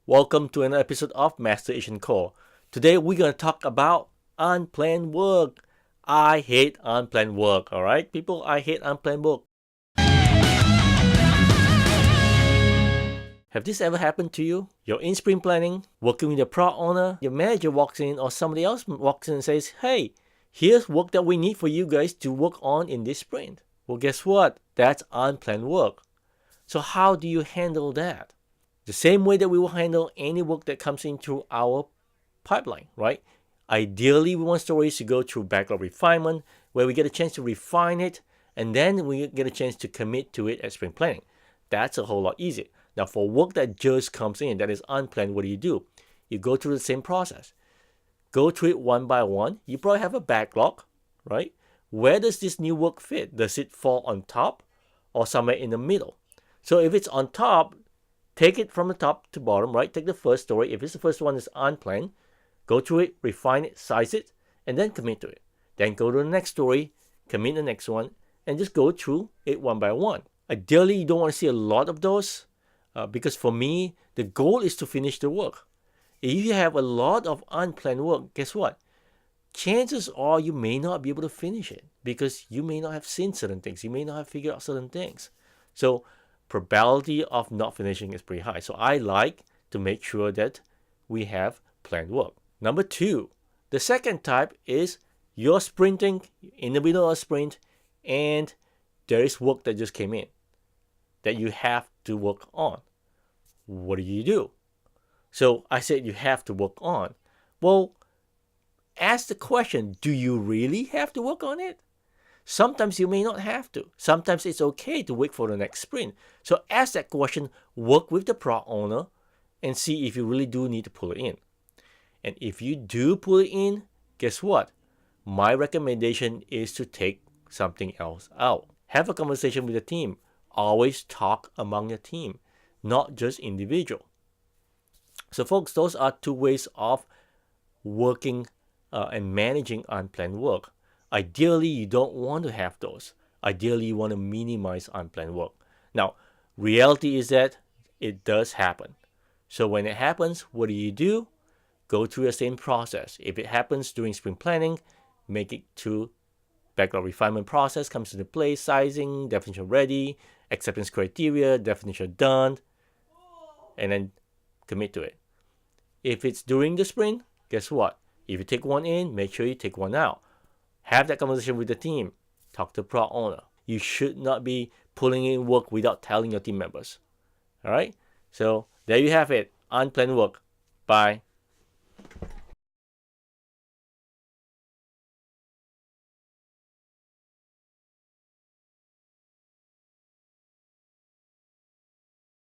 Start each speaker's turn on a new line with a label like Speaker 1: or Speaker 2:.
Speaker 1: Welcome to another episode of Master Asian Core. Today we're going to talk about unplanned work. I hate unplanned work, alright? People, I hate unplanned work. Have this ever happened to you? You're in sprint planning, working with your product owner, your manager walks in or somebody else walks in and says, hey, here's work that we need for you guys to work on in this sprint. Well, guess what? That's unplanned work. So how do you handle that? The same way that we will handle any work that comes into our pipeline, right? Ideally, we want stories to go through backlog refinement, where we get a chance to refine it, and then we get a chance to commit to it at sprint planning. That's a whole lot easier. Now, for work that just comes in, that is unplanned, what do? You go through the same process. Go through it one by one. You probably have a backlog, right? Where does this new work fit? Does it fall on top or somewhere in the middle? So if it's on top, take it from the top to bottom, right? Take the first story. If it's the first one that's unplanned, go through it, refine it, size it, and then commit to it. Then go to the next story, commit the next one, and just go through it one by one. Ideally, you don't want to see a lot of those because for me, the goal is to finish the work. If you have a lot of unplanned work, guess what? Chances are you may not be able to finish it because you may not have seen certain things. You may not have figured out certain things. So probability of not finishing is pretty high. So I like to make sure that we have planned work. Number two, the second type is you're sprinting in the middle of a sprint and there is work that just came in that you have to work on. What do? So I said you have to work on. Well, ask the question, do you really have to work on it? Sometimes you may not have to. Sometimes it's okay to wait for the next sprint. So ask that question, work with the product owner, and see if you really do need to pull it in. And if you do pull it in, guess what? My recommendation is to take something else out. Have a conversation with the team. Always talk among your team, not just individual. So folks, those are two ways of working and managing unplanned work. Ideally, you don't want to have those. Ideally, you want to minimize unplanned work. Now, reality is that it does happen. So when it happens, what do? Go through the same process. If it happens during sprint planning, make it to backlog refinement process, comes into play, sizing, definition ready, acceptance criteria, definition done, and then commit to it. If it's during the sprint, guess what? If you take one in, make sure you take one out. Have that conversation with the team. Talk to the product owner. You should not be pulling in work without telling your team members. All right? So there you have it. Unplanned work. Bye.